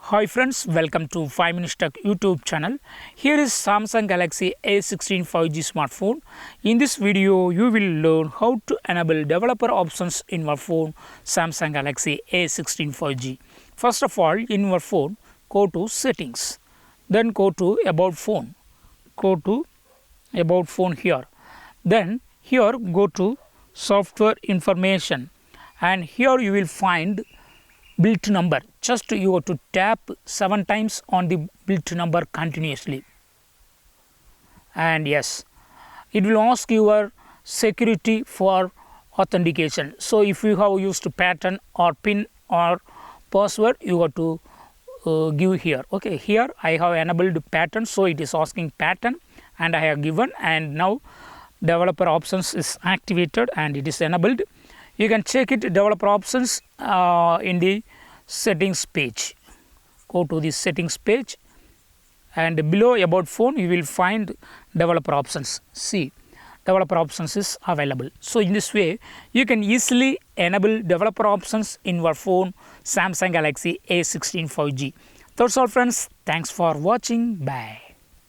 Hi friends, welcome to 5 Minutes Tech YouTube channel. Here is Samsung Galaxy A16 5G smartphone. In this video, you will learn how to enable developer options in your phone Samsung Galaxy A16 5G. First of all, in your phone, go to Settings. Then go to About Phone. Go to About Phone here. Then here go to Software Information. And here you will find build number. Just you have to tap 7 times on the build number continuously, and yes, it will ask your security for authentication. So if you have used pattern or pin or password, you have to give here. Okay, here I have enabled pattern, so it is asking pattern and I have given, and now developer options is activated and it is enabled. You can check it developer options in the settings page. Go to the settings page and below about phone you will find developer options. See, developer options is available. So in this way you can easily enable developer options in your phone Samsung Galaxy A16 5G. That's all friends. Thanks for watching. Bye.